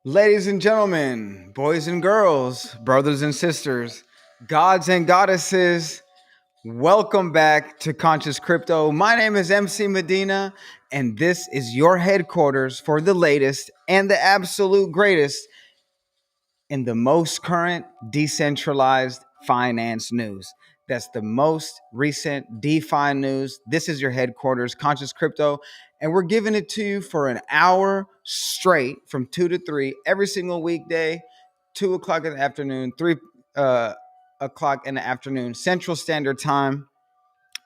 Ladies and gentlemen, boys and girls, brothers and sisters, gods and goddesses, welcome back to Conscious Crypto. My name is MC Medina, and this is your headquarters for the latest and the absolute greatest in the most current decentralized finance news. That's the most recent DeFi news. This is your headquarters, Conscious Crypto, and we're giving it to you for an hour straight from 2 to 3 every single weekday, 2 o'clock in the afternoon, 3 o'clock in the afternoon, Central Standard Time.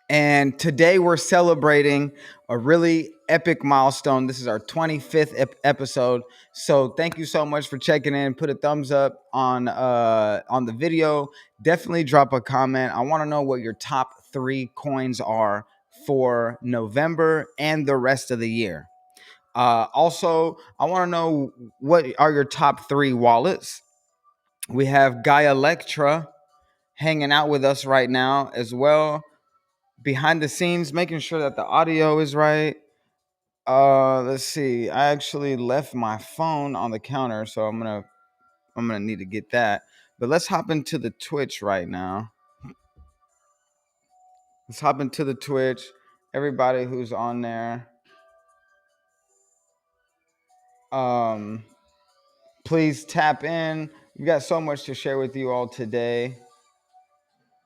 And today we're celebrating a really epic milestone. This is our 25th episode. So thank you so much for checking in. Put a thumbs up on the video. Definitely drop a comment. I want to know what your top 3 coins are for November and the rest of the year. Also, I want to know what are your top 3 wallets. We have Gaia Electra hanging out with us right now as well, behind the scenes, making sure that the audio is right. Let's see. I actually left my phone on the counter, so I'm gonna need to get that. But let's hop into the Twitch right now. Let's hop into the Twitch. Everybody who's on there, please tap in. We've got so much to share with you all today.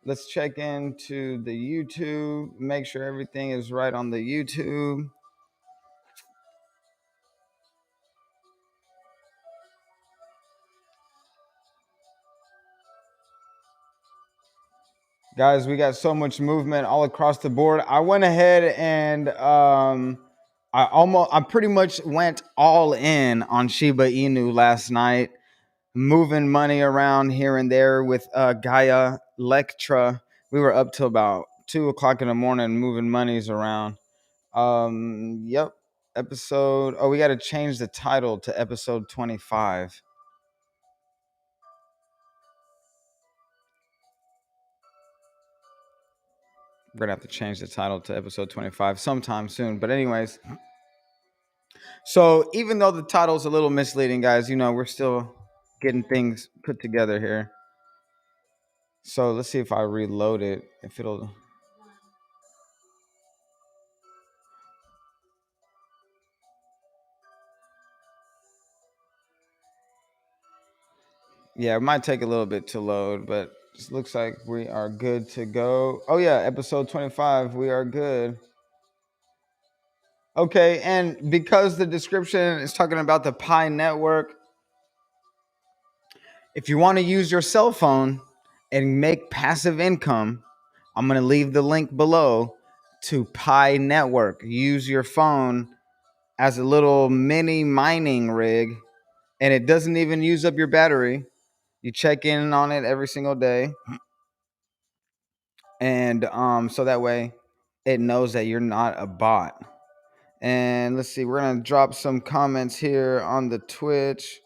Let's check into the YouTube. Make sure everything is right on the YouTube. Guys, we got so much movement all across the board. I went ahead and I pretty much went all in on Shiba Inu last night, moving money around here and there with Gaia Electra. We were up till about 2 o'clock in the morning moving monies around. Yep. Episode. Oh, we got to change the title to episode 25. We're gonna have to change the title to episode 25 sometime soon. But anyways, so even though the title's a little misleading, guys, we're still getting things put together here. So let's see if I reload it, if it'll. Yeah, it might take a little bit to load, but it looks like we are good to go. Oh yeah, episode 25, we are good. Okay, and because the description is talking about the Pi network, if you want to use your cell phone and make passive income, I'm going to leave the link below to Pi Network. Use your phone as a little mini mining rig, and it doesn't even use up your battery. You check in on it every single day, and so that way it knows that you're not a bot. And let's see, we're gonna drop some comments here on the Twitch.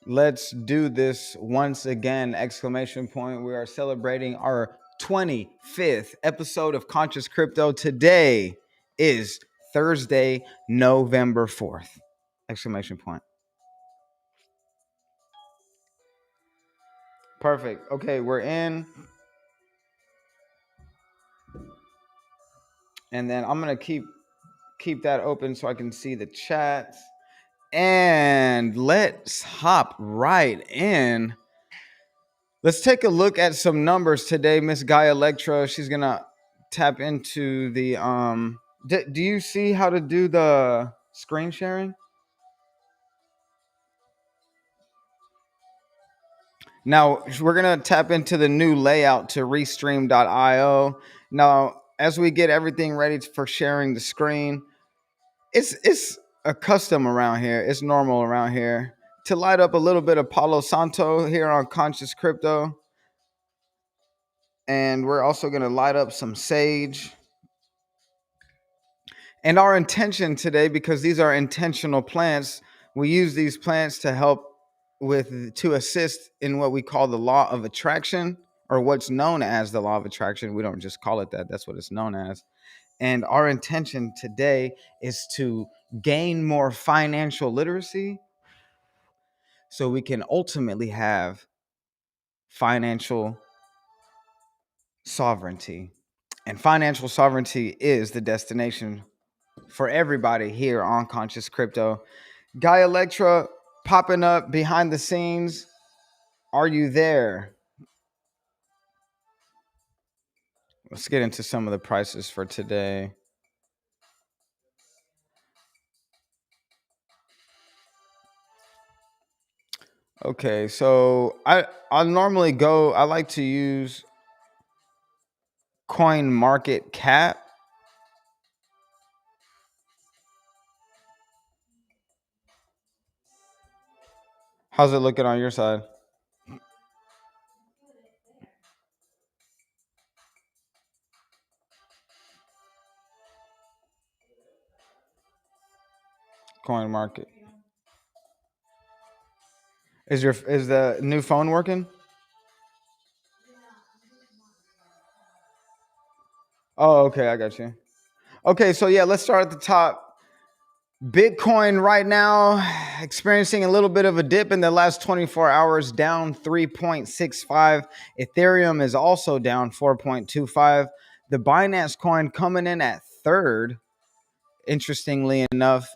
Let's do this once again! Exclamation point. We are celebrating our 25th episode of Conscious Crypto. Today is Thursday, November 4th. Exclamation point. Perfect. Okay, we're in. And then I'm gonna keep that open so I can see the chats. And let's hop right in. Let's take a look at some numbers today. Miss Gaia Electra, she's gonna tap into the do you see how to do the screen sharing? Now we're gonna tap into the new layout to restream.io. Now, as we get everything ready for sharing the screen, it's a custom around here. It's normal around here to light up a little bit of Palo Santo here on Conscious Crypto. And we're also gonna light up some sage. And our intention today, because these are intentional plants, we use these plants to help to assist in what we call the law of attraction, or what's known as the law of attraction. We don't just call it that. That's what it's known as. And our intention today is to gain more financial literacy so we can ultimately have financial sovereignty. And financial sovereignty is the destination for everybody here on Conscious Crypto. Guy Electra popping up behind the scenes. Are you there? Let's get into some of the prices for today. Okay, so I normally go. I like to use Coin Market Cap. How's it looking on your side? Coin Market. Is the new phone working? Oh, okay, I got you. Okay, so yeah, let's start at the top. Bitcoin right now experiencing a little bit of a dip in the last 24 hours, down 3.65. Ethereum is also down 4.25. The Binance coin coming in at third, interestingly enough,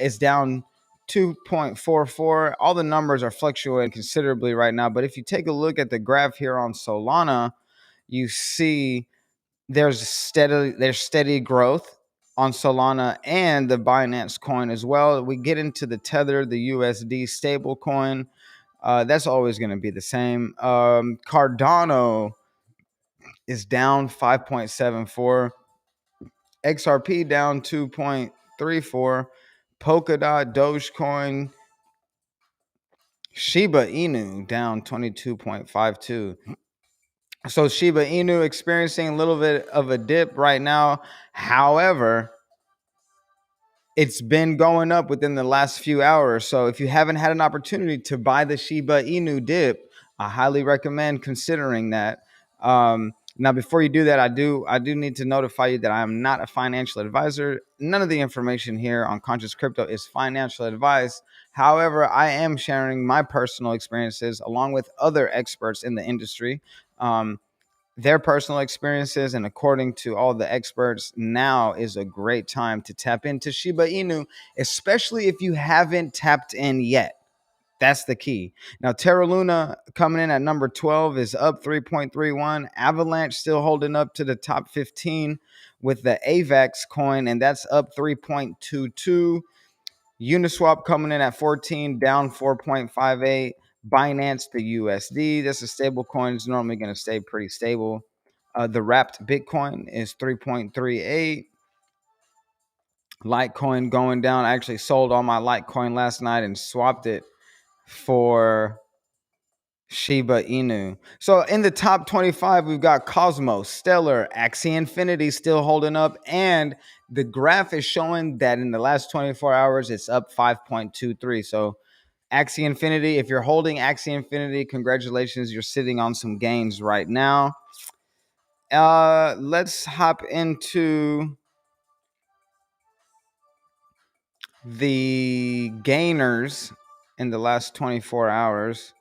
is down 2.44. All the numbers are fluctuating considerably right now, but if you take a look at the graph here on Solana, you see there's steady growth on Solana and the Binance coin as well. We get into the Tether, the USD stable coin. That's always going to be the same. Cardano is down 5.74. XRP down 2.34. Polkadot, Dogecoin, Shiba Inu down 22.52. So Shiba Inu experiencing a little bit of a dip right now. However, it's been going up within the last few hours. So if you haven't had an opportunity to buy the Shiba Inu dip, I highly recommend considering that. Now, before you do that, I do need to notify you that I am not a financial advisor. None of the information here on Conscious Crypto is financial advice. However, I am sharing my personal experiences along with other experts in the industry. Their personal experiences, and according to all the experts, now is a great time to tap into Shiba Inu, especially if you haven't tapped in yet. That's the key. Now, Terra Luna coming in at number 12 is up 3.31. Avalanche still holding up to the top 15 with the AVAX coin, and that's up 3.22. Uniswap coming in at 14, down 4.58. Binance, the USD, that's a stable coin. It's normally going to stay pretty stable. The wrapped Bitcoin is 3.38. Litecoin going down. I actually sold all my Litecoin last night and swapped it for Shiba Inu. So in the top 25, we've got Cosmos, Stellar, Axie Infinity still holding up. And the graph is showing that in the last 24 hours, it's up 5.23. So Axie Infinity, if you're holding Axie Infinity, congratulations, you're sitting on some gains right now. Let's hop into the gainers in the last 24 hours.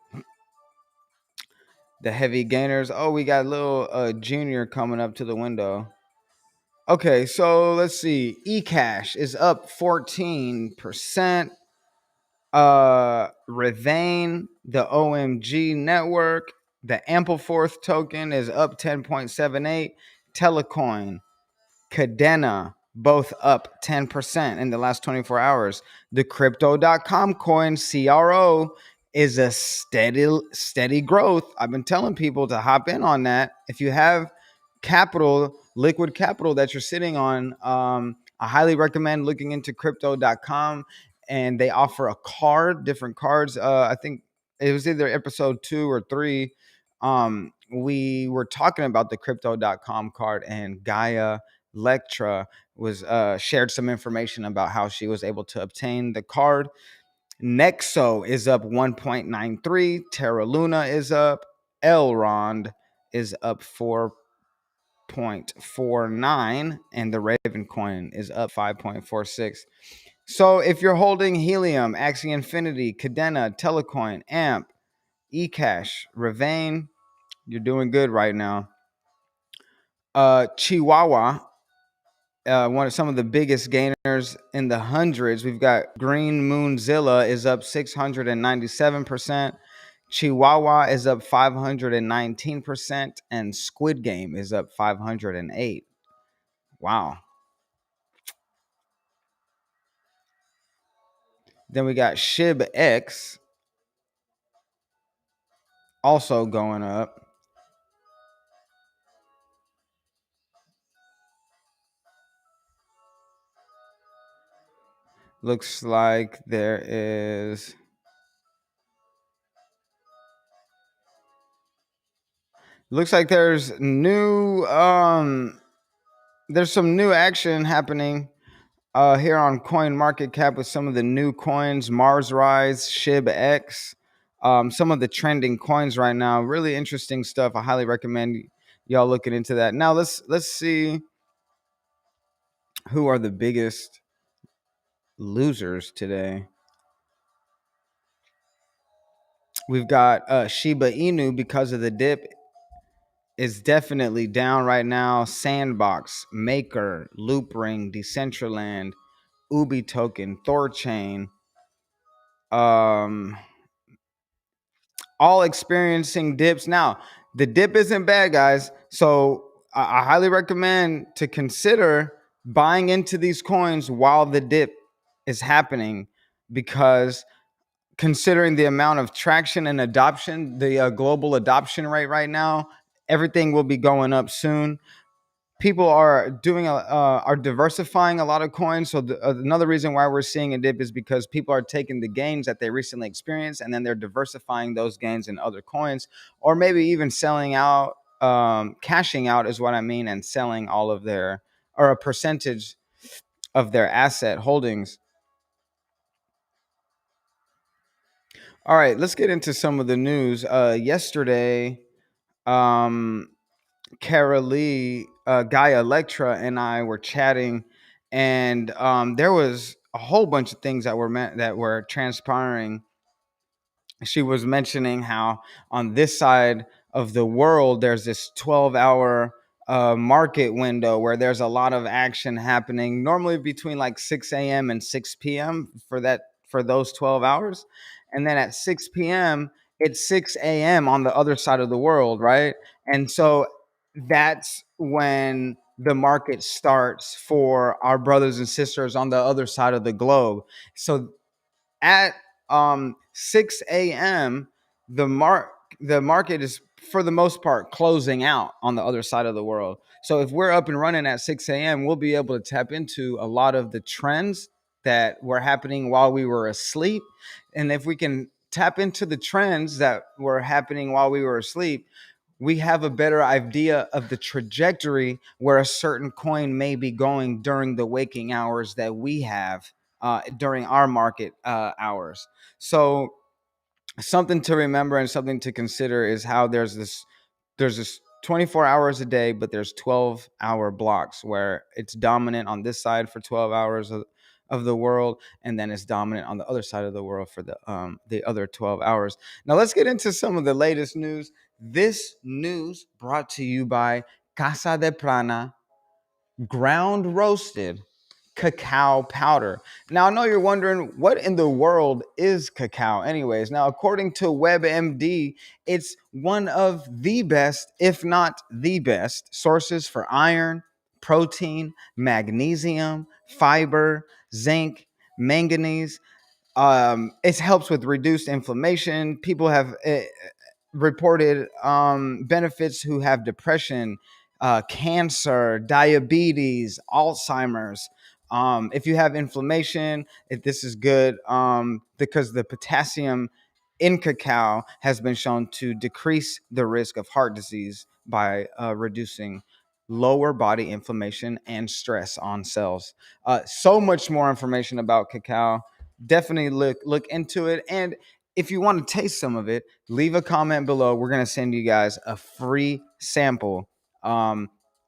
The heavy gainers. Oh, we got a little junior coming up to the window. Okay, so let's see. eCash is up 14%. Revane, the OMG network, the Ampleforth token is up 10.78. Telecoin, Cadena, both up 10% in the last 24 hours. The crypto.com coin, CRO, is a steady growth. I've been telling people to hop in on that. If you have capital, liquid capital that you're sitting on, I highly recommend looking into crypto.com, and they offer a card, different cards. I think it was either episode 2 or 3. We were talking about the crypto.com card, and Gaia Lectra was shared some information about how she was able to obtain the card. Nexo is up 1.93. Terra Luna is up. Elrond is up 4.49, and the Raven coin is up 5.46. So if you're holding Helium, Axie Infinity, Cadena, Telecoin, AMP, eCash, Ravane, you're doing good right now. Chihuahua, one of some of the biggest gainers in the hundreds. We've got Green Moonzilla is up 697%. Chihuahua is up 519%, and Squid Game is up 508. Wow. Then we got SHIB X also going up. Looks like there's there's some new action happening here on Coin Market Cap with some of the new coins, Mars Rise, SHIB X, some of the trending coins right now. Really interesting stuff. I highly recommend y'all looking into that. Now let's see who are the biggest losers today. We've got Shiba Inu, because of the dip, is definitely down right now. Sandbox, Maker, Loopring, Decentraland, Ubi Token, Thorchain, um, all experiencing dips. Now, the dip isn't bad, guys. So I highly recommend to consider buying into these coins while the dip is happening, because considering the amount of traction and adoption, the global adoption rate right now, everything will be going up soon. People are diversifying a lot of coins. So another reason why we're seeing a dip is because people are taking the gains that they recently experienced, and then they're diversifying those gains in other coins, or maybe even selling out, cashing out is what I mean, and selling all of their, or a percentage of their asset holdings. All right, let's get into some of the news. Yesterday, Kara Lee, Guy Electra, and I were chatting, and there was a whole bunch of things that were transpiring. She was mentioning how on this side of the world there's this 12-hour market window where there's a lot of action happening, normally between like 6 a.m. and 6 p.m. For those 12 hours, and then at 6 p.m. it's 6 a.m. on the other side of the world, right? And so that's when the market starts for our brothers and sisters on the other side of the globe. So at 6 a.m. the market is, for the most part, closing out on the other side of the world. So if we're up and running at 6 a.m., we'll be able to tap into a lot of the trends that were happening while we were asleep. And if we can tap into the trends that were happening while we were asleep, we have a better idea of the trajectory where a certain coin may be going during the waking hours that we have during our market hours. So something to remember and something to consider is how there's this 24 hours a day, but there's 12-hour blocks where it's dominant on this side for 12 hours of the world, and then it's dominant on the other side of the world for the other 12 hours. Now let's get into some of the latest news. This news brought to you by Casa de Prana, ground roasted cacao powder. Now, I know you're wondering, what in the world is cacao anyways? Now, according to WebMD, it's one of the best, if not the best, sources for iron, protein, magnesium, fiber, zinc, manganese. It helps with reduced inflammation. People have reported benefits who have depression, cancer, diabetes, Alzheimer's. If you have inflammation, this is good, because the potassium in cacao has been shown to decrease the risk of heart disease by reducing lower body inflammation and stress on cells. So much more information about cacao. Definitely look into it. And if you want to taste some of it, leave a comment below. We're going to send you guys a free sample.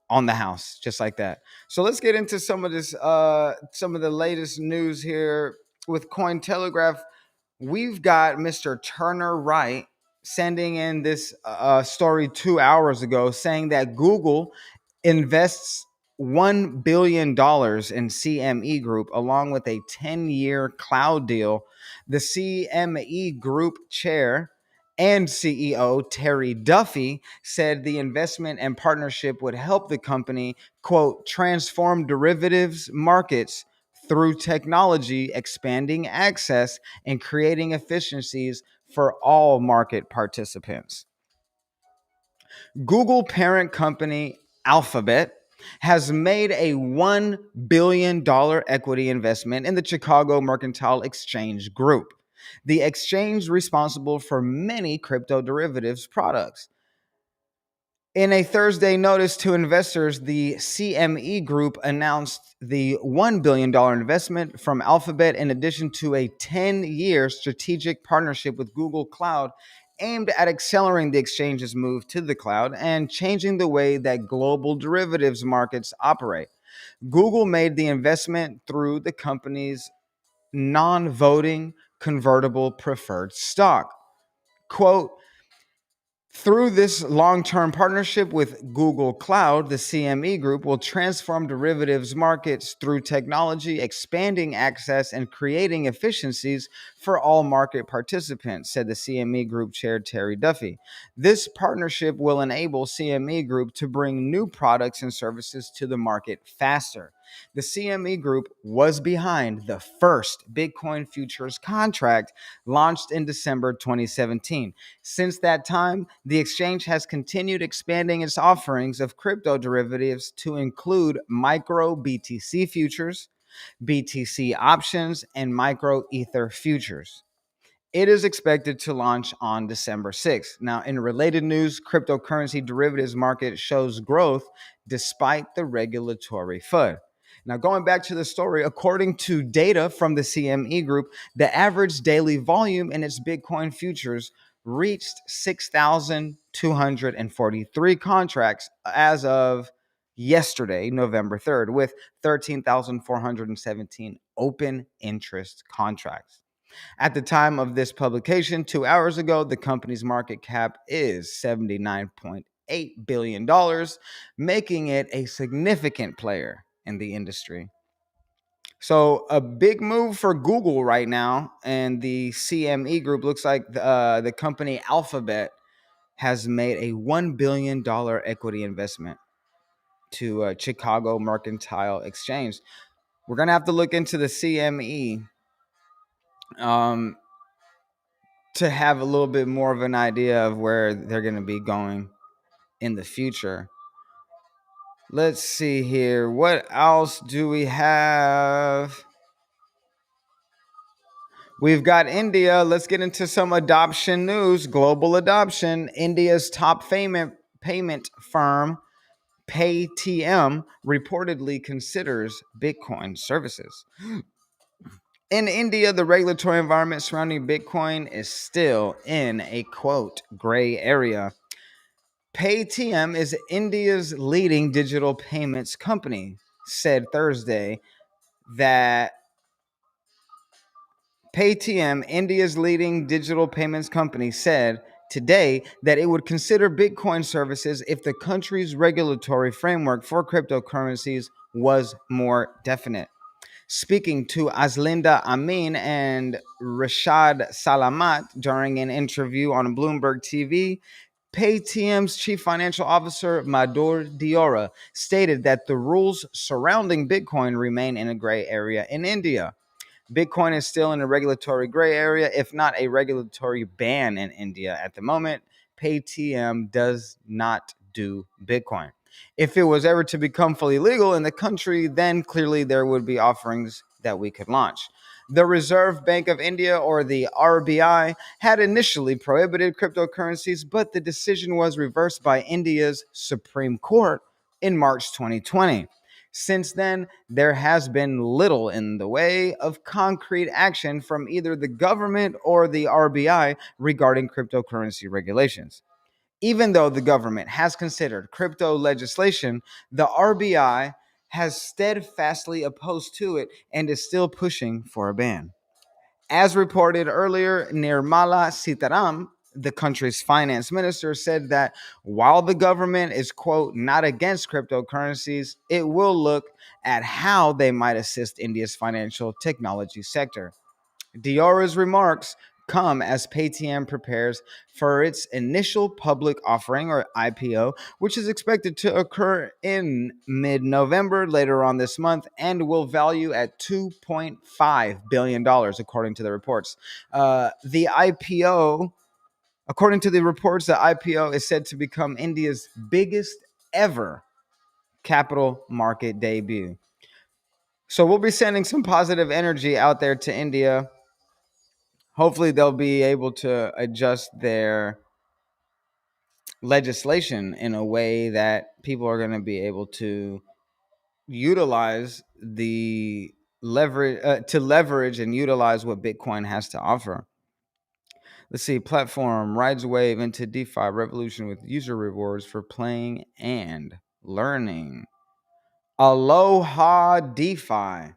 on the house, just like that. So let's get into some of this, some of the latest news here with Cointelegraph. We've got Mr. Turner Wright sending in this story 2 hours ago saying that Google invests $1 billion in CME Group along with a 10-year cloud deal. The CME Group chair and CEO Terry Duffy said the investment and partnership would help the company, quote, transform derivatives markets through technology, expanding access, and creating efficiencies for all market participants. Google parent company Alphabet has made a $1 billion equity investment in the Chicago Mercantile Exchange Group, the exchange responsible for many crypto derivatives products. In a Thursday notice to investors, the CME Group announced the $1 billion investment from Alphabet in addition to a 10-year strategic partnership with Google Cloud aimed at accelerating the exchange's move to the cloud and changing the way that global derivatives markets operate. Google made the investment through the company's non-voting convertible preferred stock. Quote, through this long-term partnership with Google Cloud, the CME Group will transform derivatives markets through technology, expanding access and creating efficiencies for all market participants, said the CME Group chair Terry Duffy. This partnership will enable CME Group to bring new products and services to the market faster. The CME Group was behind the first Bitcoin futures contract launched in December 2017. Since that time, the exchange has continued expanding its offerings of crypto derivatives to include micro BTC futures, BTC options, and micro Ether futures. It is expected to launch on December 6th. Now, in related news, cryptocurrency derivatives market shows growth despite the regulatory FUD. Now, going back to the story, according to data from the CME Group, the average daily volume in its Bitcoin futures reached 6,243 contracts as of yesterday, November 3rd, with 13,417 open interest contracts. At the time of this publication, 2 hours ago, the company's market cap is $79.8 billion, making it a significant player in the industry. So a big move for Google right now, and the CME Group looks like the company Alphabet has made a $1 billion equity investment to Chicago Mercantile Exchange. We're going to have to look into the CME to have a little bit more of an idea of where they're going to be going in the future. Let's see here. What else do we have? We've got India. Let's get into some adoption news. Global adoption. India's top payment firm, Paytm, reportedly considers Bitcoin services. In India, the regulatory environment surrounding Bitcoin is still in a, quote, gray area. Paytm is India's leading digital payments company, said Thursday that Paytm, India's leading digital payments company, said today that it would consider Bitcoin services if the country's regulatory framework for cryptocurrencies was more definite. Speaking to Azlinda Amin and Rashad Salamat during an interview on Bloomberg TV, Paytm's chief financial officer, Madhur Diora, stated that the rules surrounding Bitcoin remain in a gray area in India. Bitcoin is still in a regulatory gray area, if not a regulatory ban in India at the moment. Paytm does not do Bitcoin. If it was ever to become fully legal in the country, then clearly there would be offerings that we could launch. The Reserve Bank of India, or the RBI, had initially prohibited cryptocurrencies, but the decision was reversed by India's Supreme Court in March 2020. Since then, there has been little in the way of concrete action from either the government or the RBI regarding cryptocurrency regulations. Even though the government has considered crypto legislation, the RBI has steadfastly opposed to it and is still pushing for a ban. As reported earlier, Nirmala Sitaram, the country's finance minister, said that while the government is, quote, not against cryptocurrencies, it will look at how they might assist India's financial technology sector. Diora's remarks come as Paytm prepares for its initial public offering, or IPO, which is expected to occur in mid-November later on this month and will value at $2.5 billion, according to the reports. According to the reports, the IPO is said to become India's biggest ever capital market debut. So we'll be sending some positive energy out there to India. Hopefully they'll be able to adjust their legislation in a way that people are going to be able to utilize the leverage and utilize what Bitcoin has to offer. Let's see. Platform rides wave into DeFi revolution with user rewards for playing and learning. Aloha DeFi.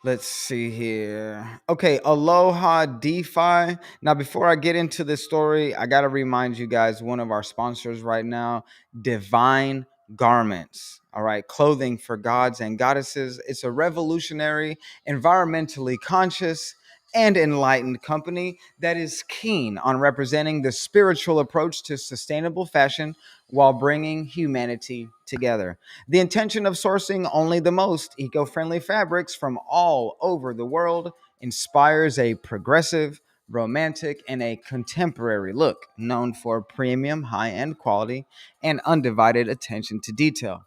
Let's see here. Okay, Aloha DeFi. Now, before I get into this story, I got to remind you guys one of our sponsors right now, Divine Garments. All right, clothing for gods and goddesses. It's a revolutionary, environmentally conscious, and enlightened company that is keen on representing the spiritual approach to sustainable fashion while bringing humanity together. The intention of sourcing only the most eco-friendly fabrics from all over the world inspires a progressive, romantic, and a contemporary look known for premium, high-end quality and undivided attention to detail.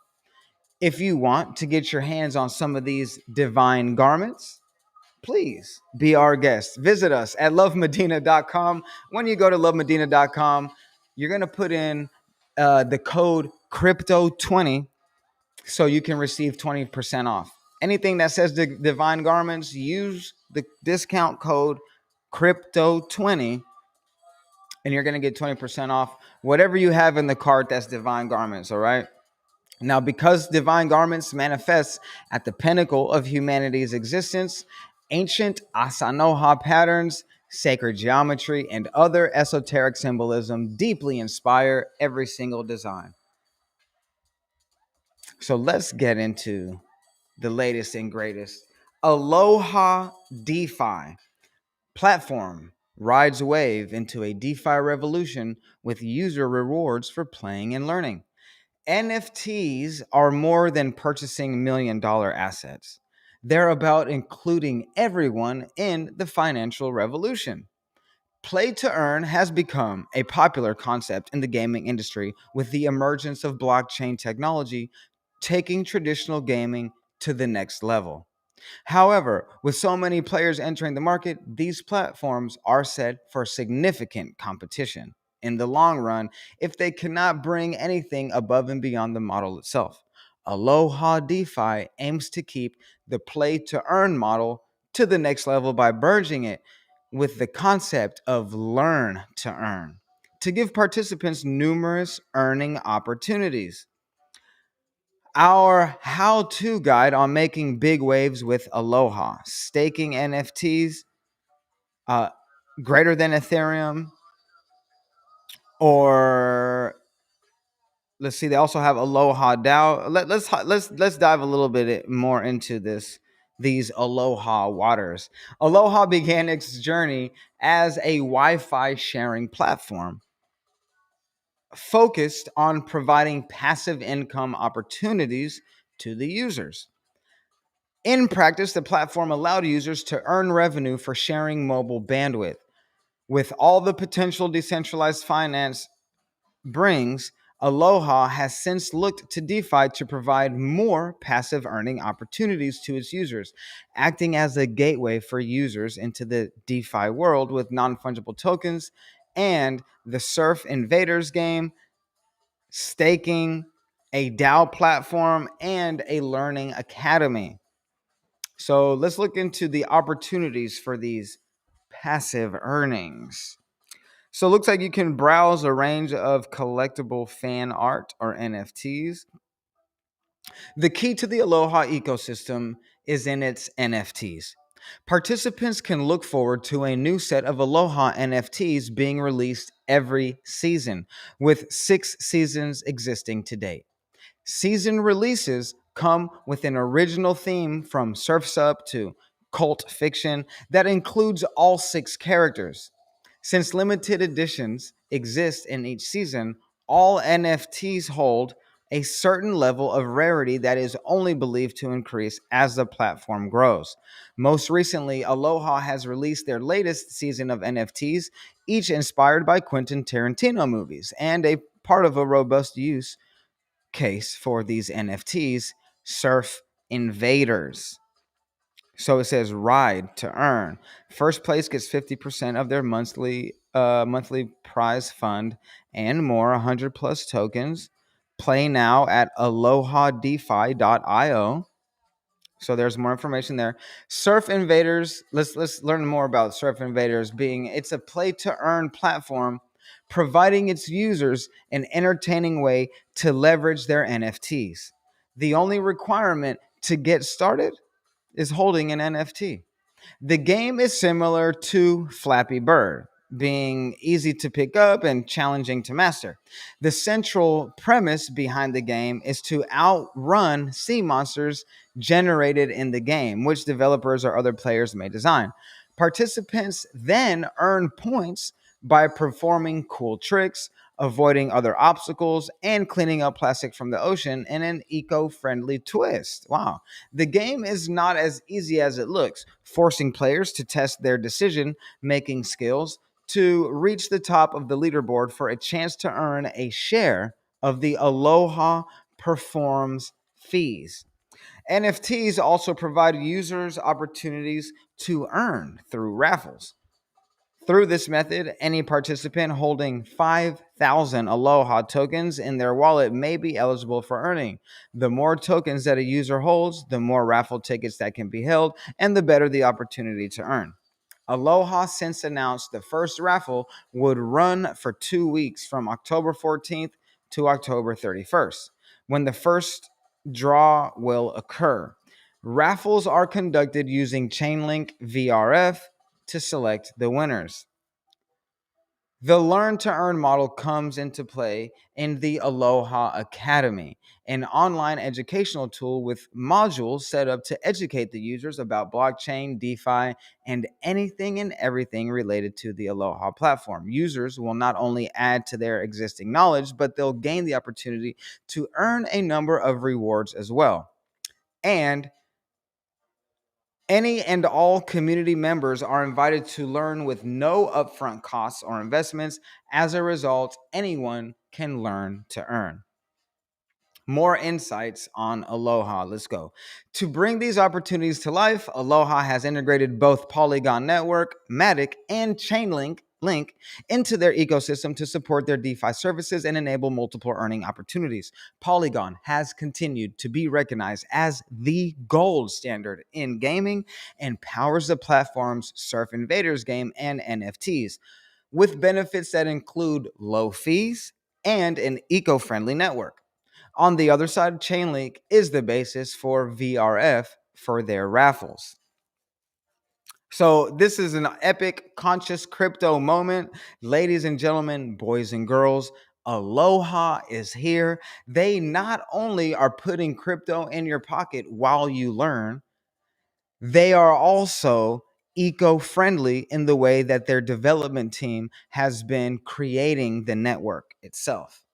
If you want to get your hands on some of these divine garments, please be our guest. Visit us at lovemedina.com. When you go to lovemedina.com, you're going to put in the code crypto20 so you can receive 20% off. Anything that says the Divine Garments, use the discount code crypto20 and you're going to get 20% off whatever you have in the cart that's Divine Garments, all right? Now, because Divine Garments manifests at the pinnacle of humanity's existence, ancient Asanoha patterns, sacred geometry, and other esoteric symbolism deeply inspire every single design. So let's get into the latest and greatest. Aloha DeFi platform rides wave into a DeFi revolution with user rewards for playing and learning. NFTs are more than purchasing $1 million assets. They're about including everyone in the financial revolution. Play to earn has become a popular concept in the gaming industry with the emergence of blockchain technology taking traditional gaming to the next level. However, with so many players entering the market, these platforms are set for significant competition in the long run if they cannot bring anything above and beyond the model itself. Aloha DeFi aims to keep the play to earn model to the next level by merging it with the concept of learn to earn to give participants numerous earning opportunities. Our how to guide on making big waves with Aloha, staking NFTs uh, greater than Ethereum, or let's see, they also have Aloha DAO. Let's dive a little bit more into these Aloha waters. Aloha began its journey as a Wi-Fi sharing platform focused on providing passive income opportunities to the users. In practice, the platform allowed users to earn revenue for sharing mobile bandwidth. With all the potential decentralized finance brings, Aloha has since looked to DeFi to provide more passive earning opportunities to its users, acting as a gateway for users into the DeFi world with non-fungible tokens and the Surf Invaders game, staking, a DAO platform, and a learning academy. So let's look into the opportunities for these passive earnings. So it looks like you can browse a range of collectible fan art or NFTs. The key to the Aloha ecosystem is in its NFTs. Participants can look forward to a new set of Aloha NFTs being released every season, with 6 seasons existing to date. Season releases come with an original theme from Surf's Up to cult fiction that includes all 6 characters. Since limited editions exist in each season, all NFTs hold a certain level of rarity that is only believed to increase as the platform grows. Most recently, Aloha has released their latest season of NFTs, each inspired by Quentin Tarantino movies, and a part of a robust use case for these NFTs, Surf Invaders. So it says ride to earn. First place gets 50% of their monthly prize fund and more, 100 plus tokens. Play now at alohadefi.io. So there's more information there. Surf Invaders, let's learn more about Surf Invaders. Being it's a play to earn platform providing its users an entertaining way to leverage their NFTs. The only requirement to get started is holding an NFT. The game is similar to Flappy Bird, being easy to pick up and challenging to master. The central premise behind the game is to outrun sea monsters generated in the game, which developers or other players may design. Participants then earn points by performing cool tricks, avoiding other obstacles, and cleaning up plastic from the ocean in an eco friendly twist. Wow. The game is not as easy as it looks, forcing players to test their decision making skills to reach the top of the leaderboard for a chance to earn a share of the Aloha Performs fees. NFTs also provide users opportunities to earn through raffles. Through this method, any participant holding 5,000 Aloha tokens in their wallet may be eligible for earning. The more tokens that a user holds, the more raffle tickets that can be held, and the better the opportunity to earn. Aloha since announced the first raffle would run for 2 weeks from October 14th to October 31st, when the first draw will occur. Raffles are conducted using Chainlink VRF to select the winners. The learn to earn model comes into play in the Aloha Academy, an online educational tool with modules set up to educate the users about blockchain, DeFi, and anything and everything related to the Aloha platform. Users will not only add to their existing knowledge, but they'll gain the opportunity to earn a number of rewards as well. And any and all community members are invited to learn with no upfront costs or investments. As a result, anyone can learn to earn. More insights on Aloha. Let's go. To bring these opportunities to life, Aloha has integrated both Polygon Network, Matic, and Chainlink link into their ecosystem to support their DeFi services and enable multiple earning opportunities. Polygon has continued to be recognized as the gold standard in gaming and powers the platform's Surf Invaders game and NFTs, with benefits that include low fees and an eco-friendly network. On the other side, Chainlink is the basis for VRF for their raffles. So this is an epic conscious crypto moment. Ladies and gentlemen, boys and girls, Aloha is here. They not only are putting crypto in your pocket while you learn, they are also eco-friendly in the way that their development team has been creating the network itself.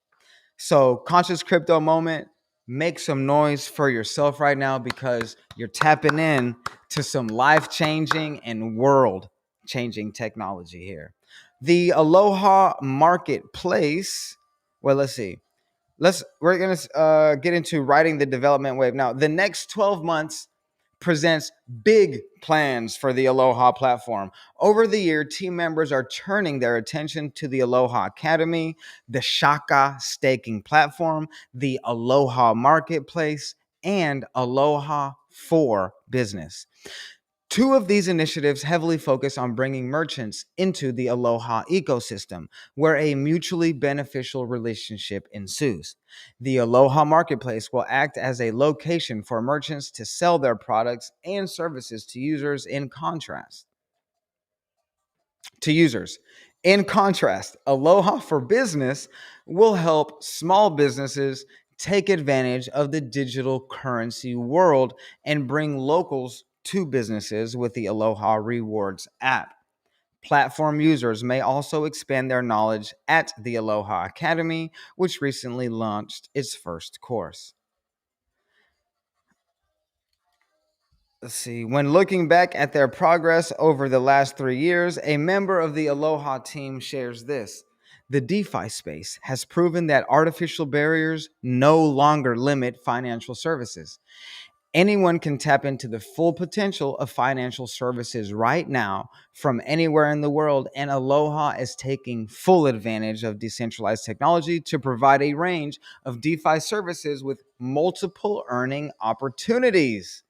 So, conscious crypto moment, make some noise for yourself right now because you're tapping in to some life changing and world changing technology here. The Aloha Marketplace. Well, let's see. We're gonna get into riding the development wave now. The next 12 months presents big plans for the Aloha platform. Over the year, team members are turning their attention to the Aloha Academy, the Shaka staking platform, the Aloha Marketplace, and Aloha for Business. Two of these initiatives heavily focus on bringing merchants into the Aloha ecosystem, where a mutually beneficial relationship ensues. The Aloha Marketplace will act as a location for merchants to sell their products and services to users users. In contrast, Aloha for Business will help small businesses take advantage of the digital currency world and bring locals to businesses with the Aloha Rewards app. Platform users may also expand their knowledge at the Aloha Academy, which recently launched its first course. Let's see. When looking back at their progress over the last 3 years, a member of the Aloha team shares this. The DeFi space has proven that artificial barriers no longer limit financial services. Anyone can tap into the full potential of financial services right now from anywhere in the world, and Aloha is taking full advantage of decentralized technology to provide a range of DeFi services with multiple earning opportunities.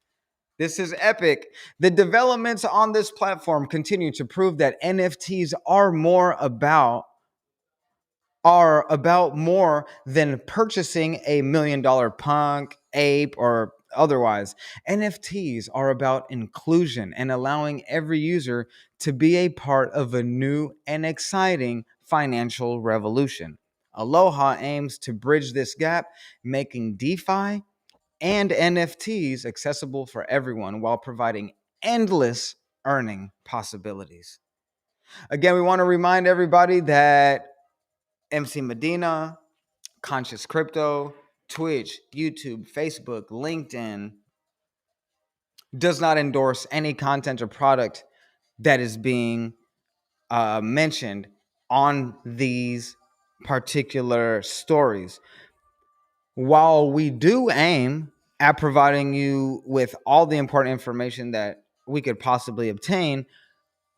This is epic. The developments on this platform continue to prove that NFTs are about more than purchasing a $1 million punk, ape, or otherwise. NFTs are about inclusion and allowing every user to be a part of a new and exciting financial revolution. Aloha aims to bridge this gap, making DeFi and NFTs accessible for everyone while providing endless earning possibilities. Again, we want to remind everybody that MC Medina, Conscious Crypto, Twitch, YouTube, Facebook, LinkedIn does not endorse any content or product that is being mentioned on these particular stories. While we do aim at providing you with all the important information that we could possibly obtain,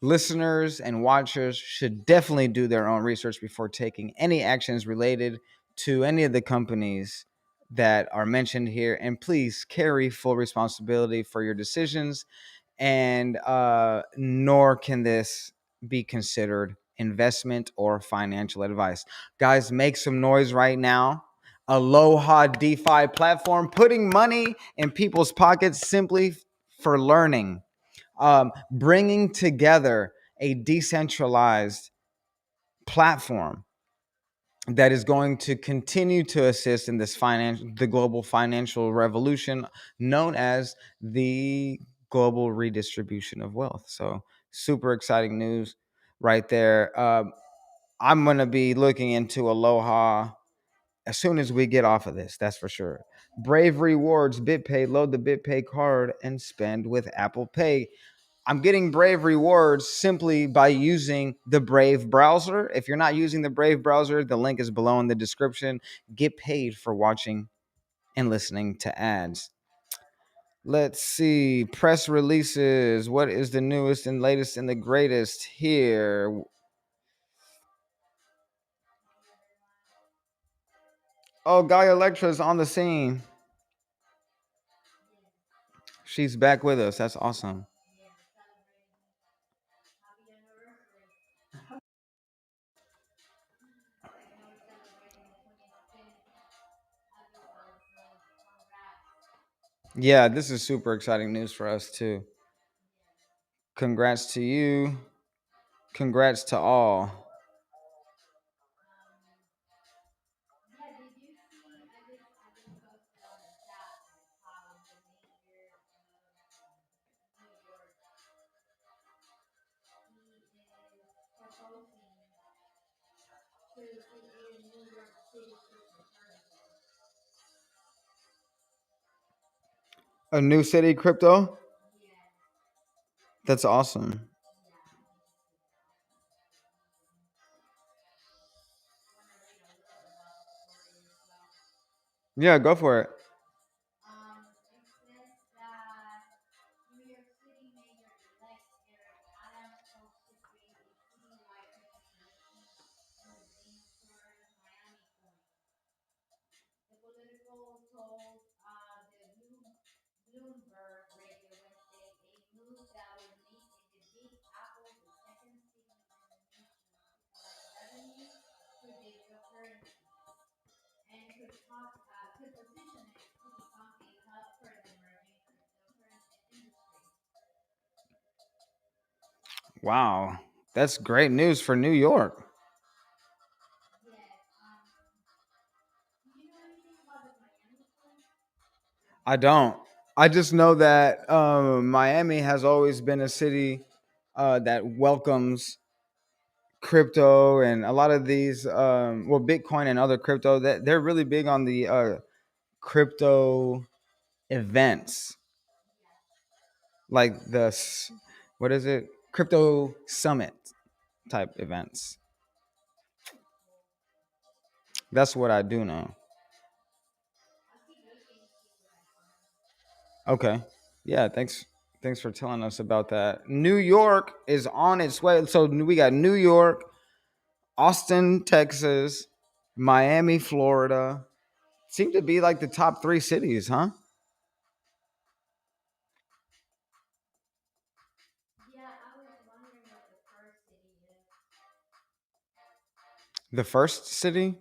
listeners and watchers should definitely do their own research before taking any actions related to any of the companies that are mentioned here. And please carry full responsibility for your decisions, and nor can this be considered investment or financial advice. Guys, make some noise right now. Aloha DeFi platform, putting money in people's pockets simply for learning, bringing together a decentralized platform that is going to continue to assist in the global financial revolution known as the global redistribution of wealth. So super exciting news right there. I'm going to be looking into Aloha as soon as we get off of this, that's for sure. Brave Rewards, BitPay, load the BitPay card and spend with Apple Pay. I'm getting Brave Rewards simply by using the Brave browser. If you're not using the Brave browser, the link is below in the description. Get paid for watching and listening to ads. Let's see. Press releases. What is the newest and latest and the greatest here? Oh, Gaia Electra is on the scene. She's back with us. That's awesome. Yeah, this is super exciting news for us too. Congrats to you. Congrats to all. A new city crypto? That's awesome. Yeah, go for it. Wow. That's great news for New York. I don't. I just know that Miami has always been a city that welcomes crypto and a lot of these, well, Bitcoin and other crypto. That they're really big on the crypto events, like what is it? Crypto summit type events. That's what I do know. Okay. Yeah, thanks for telling us about that. New York is on its way. So we got New York, Austin, Texas, Miami, Florida. Seem to be like the top 3 cities, huh? The first city?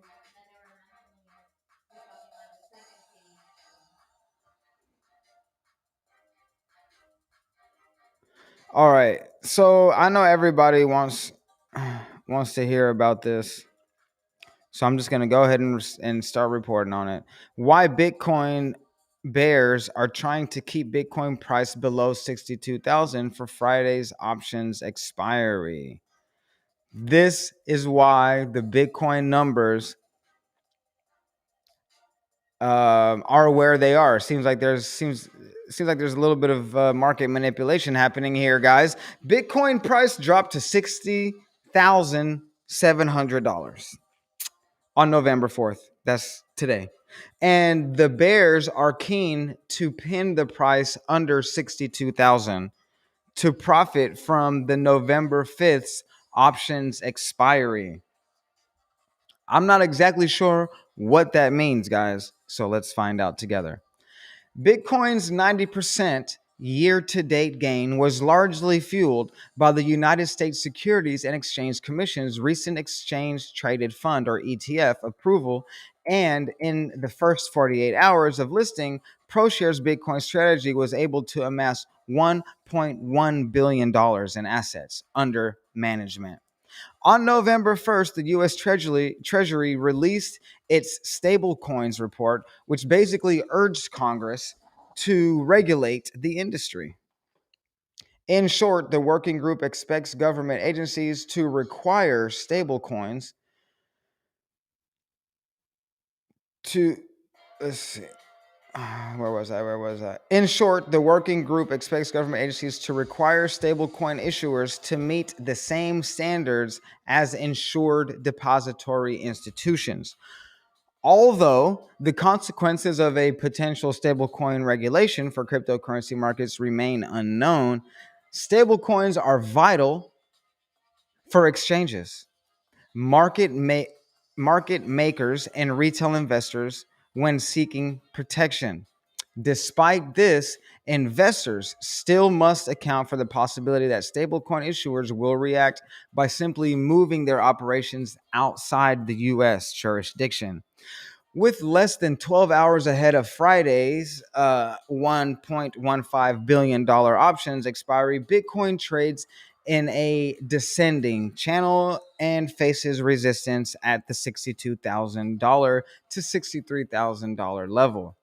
All right. So I know everybody wants to hear about this. So I'm just going to go ahead and start reporting on it. Why Bitcoin bears are trying to keep Bitcoin price below 62,000 for Friday's options expiry. This is why the Bitcoin numbers are where they are. Seems like there's a little bit of market manipulation happening here, guys. Bitcoin price dropped to $60,700 on November 4th. That's today. And the bears are keen to pin the price under 62,000 to profit from the November 5th's options expiry. I'm not exactly sure what that means, guys. So let's find out together. Bitcoin's 90% year to date gain was largely fueled by the United States Securities and Exchange Commission's recent exchange traded fund or ETF approval. And in the first 48 hours of listing, ProShares Bitcoin strategy was able to amass $1.1 billion in assets under management. On November 1st, the U.S. Treasury released its stablecoins report, which basically urged Congress to regulate the industry. In short, the working group expects government agencies to require stablecoins to. Let's see. Where was I? Where was I? In short, the working group expects government agencies to require stablecoin issuers to meet the same standards as insured depository institutions. Although the consequences of a potential stablecoin regulation for cryptocurrency markets remain unknown, stablecoins are vital for exchanges, market ma- market makers, and retail investors when seeking protection. Despite this, investors still must account for the possibility that stablecoin issuers will react by simply moving their operations outside the U.S. jurisdiction. With less than 12 hours ahead of Friday's $1.15 billion options expiry, Bitcoin trades in a descending channel and faces resistance at the $62,000 to $63,000 level.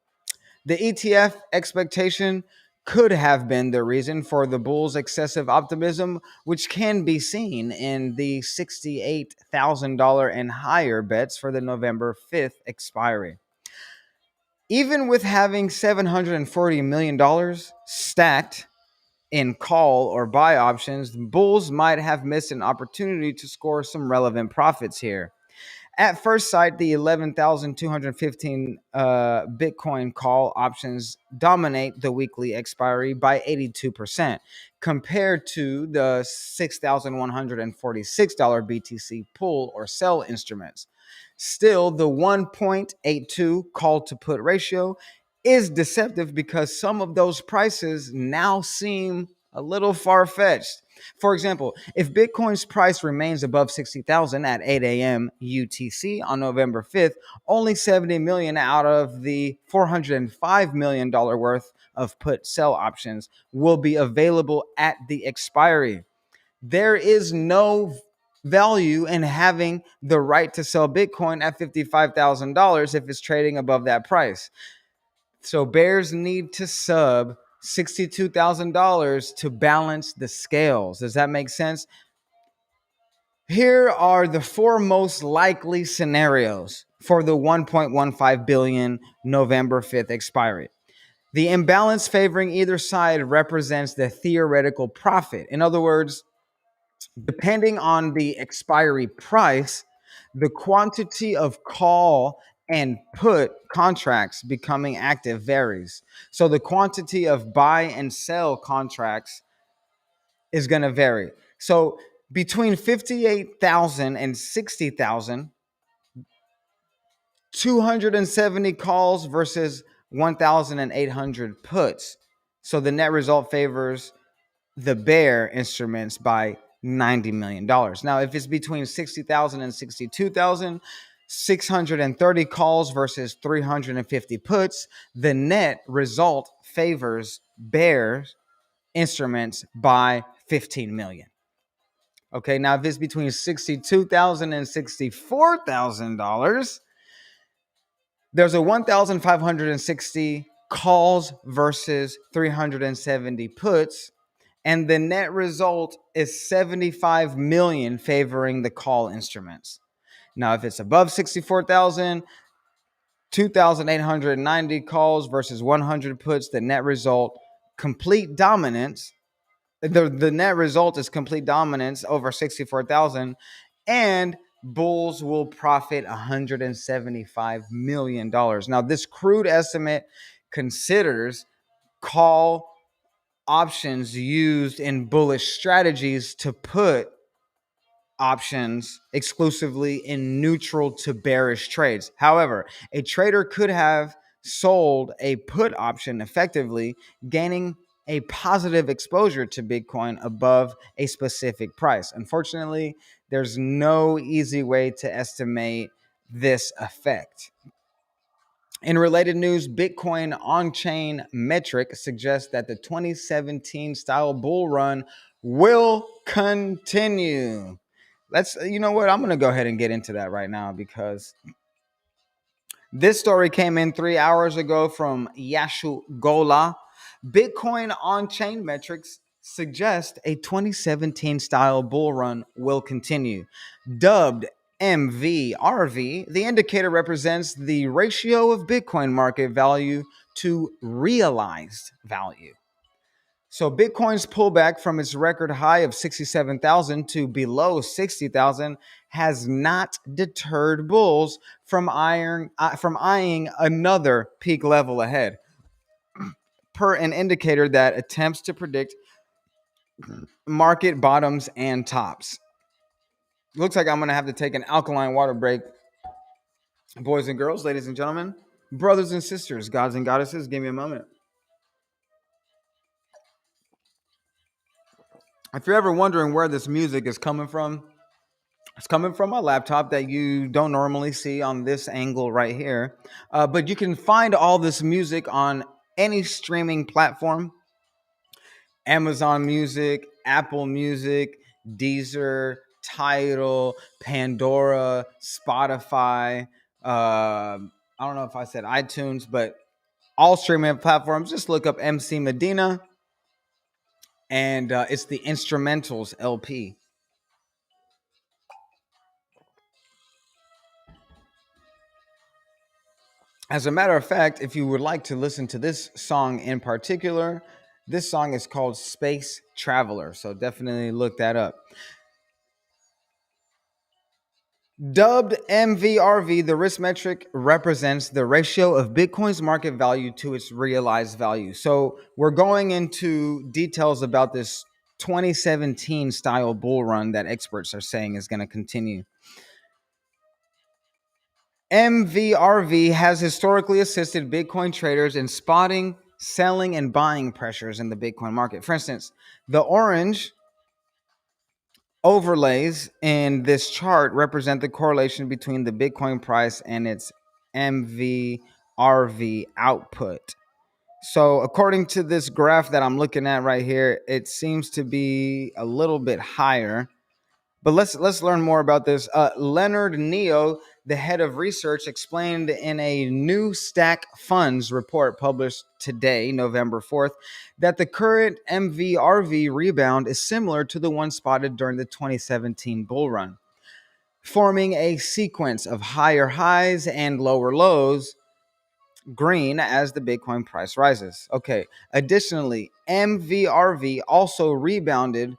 The ETF expectation could have been the reason for the bull's excessive optimism, which can be seen in the $68,000 and higher bets for the November 5th expiry. Even with having $740 million stacked in call or buy options, the bulls might have missed an opportunity to score some relevant profits here. At first sight, the 11,215 Bitcoin call options dominate the weekly expiry by 82%, compared to the $6,146 BTC pull or sell instruments. Still, the 1.82 call to put ratio is deceptive because some of those prices now seem a little far fetched. For example, if Bitcoin's price remains above 60,000 at 8 a.m. UTC on November 5th, only 70 million out of the $405 million worth of put sell options will be available at the expiry. There is no value in having the right to sell Bitcoin at $55,000 if it's trading above that price. So bears need to sub $62,000 to balance the scales. Does that make sense? Here are the four most likely scenarios for the 1.15 billion November 5th expiry. The imbalance favoring either side represents the theoretical profit. In other words, depending on the expiry price, the quantity of call and put contracts becoming active varies. So the quantity of buy and sell contracts is going to vary. So between 58,000 and 60,000, 270 calls versus 1,800 puts. So the net result favors the bear instruments by $90 million. Now, if it's between 60,000 and 62,000, 630 calls versus 350 puts, the net result favors bear instruments by 15 million. Okay, now if it's between $62,000 and $64,000, there's a 1,560 calls versus 370 puts, and the net result is 75 million favoring the call instruments. Now, if it's above 64,000, 2,890 calls versus 100 puts, the net result complete dominance. The net result is complete dominance over 64,000, and bulls will profit $175 million. Now, this crude estimate considers call options used in bullish strategies to put options exclusively in neutral to bearish trades. However, a trader could have sold a put option effectively, gaining a positive exposure to Bitcoin above a specific price. Unfortunately, there's no easy way to estimate this effect. In related news, Bitcoin on-chain metric suggests that the 2017 style bull run will continue. You know what? I'm going to go ahead and get into that right now because this story came in 3 hours ago from Yashu Gola. Bitcoin on-chain metrics suggest a 2017 style bull run will continue. Dubbed MVRV, the indicator represents the ratio of Bitcoin market value to realized value. So Bitcoin's pullback from its record high of 67,000 to below 60,000 has not deterred bulls from eyeing another peak level ahead, per an indicator that attempts to predict market bottoms and tops. Looks like I'm going to have to take an alkaline water break. Boys and girls, ladies and gentlemen, brothers and sisters, gods and goddesses, give me a moment. If you're ever wondering where this music is coming from, it's coming from my laptop that you don't normally see on this angle right here. But you can find all this music on any streaming platform: Amazon Music, Apple Music, Deezer, Tidal, Pandora, Spotify. I don't know if I said iTunes, but all streaming platforms. Just look up MC Medina, and it's the Instrumentals LP. As a matter of fact, if you would like to listen to this song in particular, this song is called Space Traveler. So definitely look that up. Dubbed MVRV, the risk metric represents the ratio of Bitcoin's market value to its realized value. So we're going into details about this 2017 style bull run that experts are saying is going to continue. MVRV has historically assisted Bitcoin traders in spotting, selling, and buying pressures in the Bitcoin market. For instance, the orange overlays in this chart represent the correlation between the Bitcoin price and its MVRV output. So according to this graph that I'm looking at right here, it seems to be a little bit higher. But let's learn more about this. Leonard Neo, the head of research, explained in a new Stack Funds report published today, November 4th, that the current MVRV rebound is similar to the one spotted during the 2017 bull run, forming a sequence of higher highs and lower lows, green as the Bitcoin price rises. Okay. Additionally, MVRV also rebounded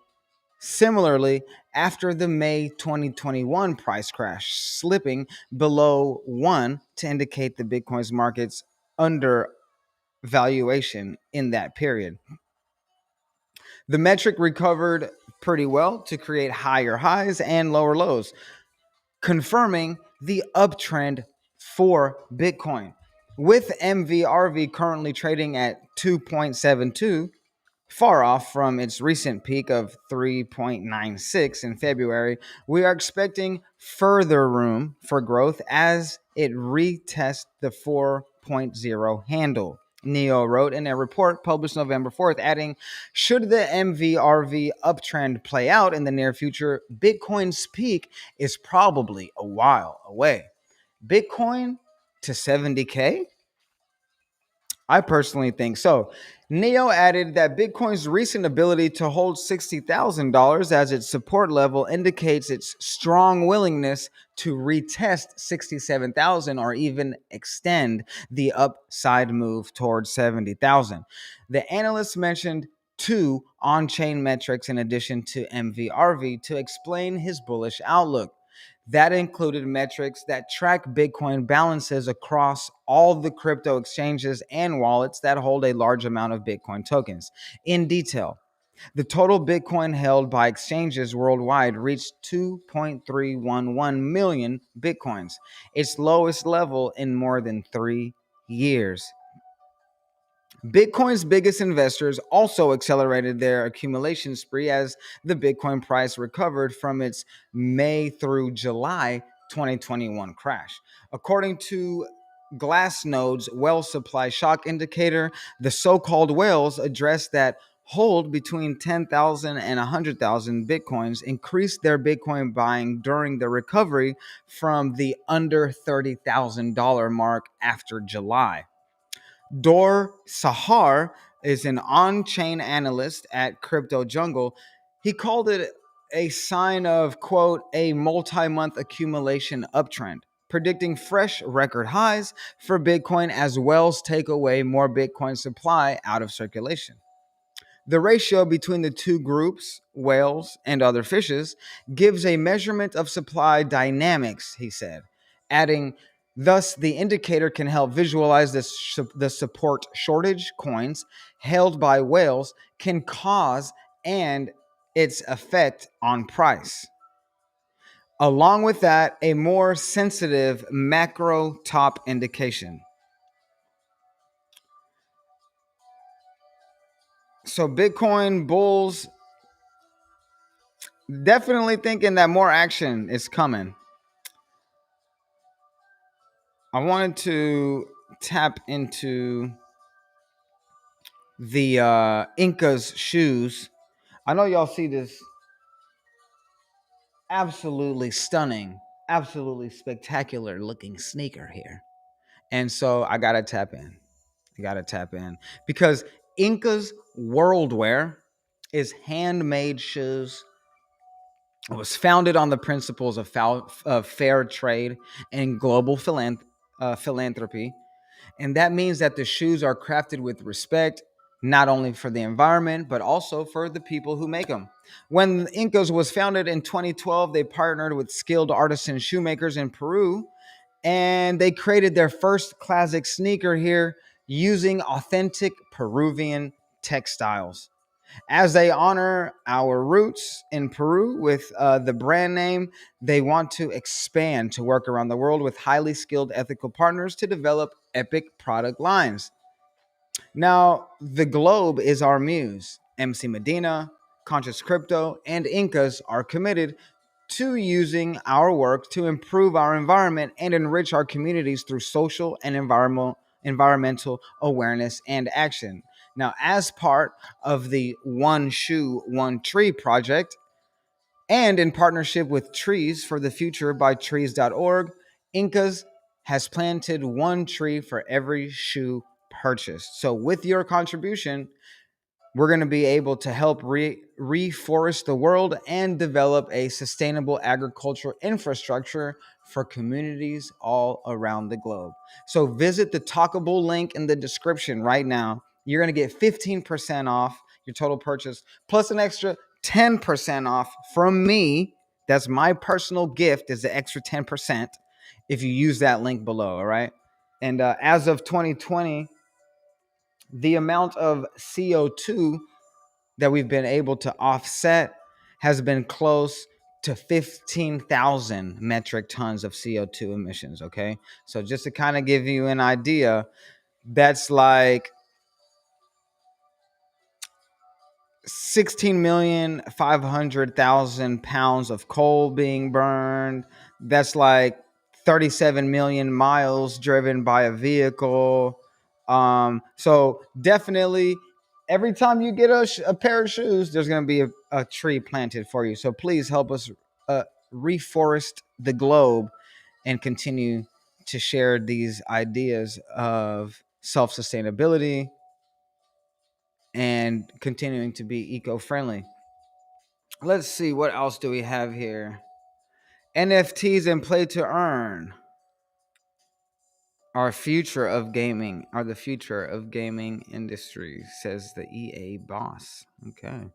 similarly after the May 2021 price crash, slipping below 1 to indicate the Bitcoin's market's undervaluation in that period. The metric recovered pretty well to create higher highs and lower lows, confirming the uptrend for Bitcoin. With MVRV currently trading at 2.72, far off from its recent peak of 3.96 in February, we are expecting further room for growth as it retests the 4.0 handle. Neo wrote in a report published November 4th, adding, should the MVRV uptrend play out in the near future, Bitcoin's peak is probably a while away. Bitcoin to 70K? I personally think so. Neo added that Bitcoin's recent ability to hold $60,000 as its support level indicates its strong willingness to retest 67,000 or even extend the upside move towards 70,000. The analyst mentioned two on-chain metrics in addition to MVRV to explain his bullish outlook. That included metrics that track Bitcoin balances across all the crypto exchanges and wallets that hold a large amount of Bitcoin tokens. In detail, the total Bitcoin held by exchanges worldwide reached 2.311 million Bitcoins, its lowest level in more than 3 years. Bitcoin's biggest investors also accelerated their accumulation spree as the Bitcoin price recovered from its May through July 2021 crash. According to Glassnode's Well Supply Shock Indicator, the so-called whales address that hold between 10,000 and 100,000 Bitcoins increased their Bitcoin buying during the recovery from the under $30,000 mark after July. Dor Sahar is an on-chain analyst at Crypto Jungle. He called it a sign of, quote, a multi-month accumulation uptrend, predicting fresh record highs for Bitcoin as whales take away more Bitcoin supply out of circulation. The ratio between the two groups, whales and other fishes, gives a measurement of supply dynamics, he said, adding, thus, the indicator can help visualize the support shortage coins held by whales can cause and its effect on price. Along with that, a more sensitive macro top indication. So, Bitcoin bulls definitely thinking that more action is coming. I wanted to tap into the Inca's shoes. I know y'all see this absolutely stunning, absolutely spectacular looking sneaker here. And so I got to tap in. I got to tap in because Inca's World Wear is handmade shoes. It was founded on the principles of fair trade and global philanthropy. And that means that the shoes are crafted with respect, not only for the environment, but also for the people who make them. When Incas was founded in 2012, they partnered with skilled artisan shoemakers in Peru, and they created their first classic sneaker here using authentic Peruvian textiles. As they honor our roots in Peru with the brand name, they want to expand to work around the world with highly skilled ethical partners to develop epic product lines. Now, the globe is our muse. MC Medina, Conscious Crypto, and Incas are committed to using our work to improve our environment and enrich our communities through social and environmental awareness and action. Now, as part of the One Shoe, One Tree project, and in partnership with Trees for the Future by trees.org, Incas has planted one tree for every shoe purchased. So, with your contribution, we're going to be able to help reforest the world and develop a sustainable agricultural infrastructure for communities all around the globe. So visit the Talkable link in the description right now. You're going to get 15% off your total purchase, plus an extra 10% off from me. That's my personal gift, is the extra 10% if you use that link below, all right? And as of 2020, the amount of CO2 that we've been able to offset has been close to 15,000 metric tons of CO2 emissions. Okay. So just to kind of give you an idea, that's like 16,500,000 pounds of coal being burned. That's like 37 million miles driven by a vehicle. So definitely every time you get a pair of shoes, there's going to be a tree planted for you. So please help us reforest the globe and continue to share these ideas of self-sustainability and continuing to be eco-friendly. Let's see, what else do we have here? NFTs and play to earn are the future of gaming industry, says the EA boss. Okay.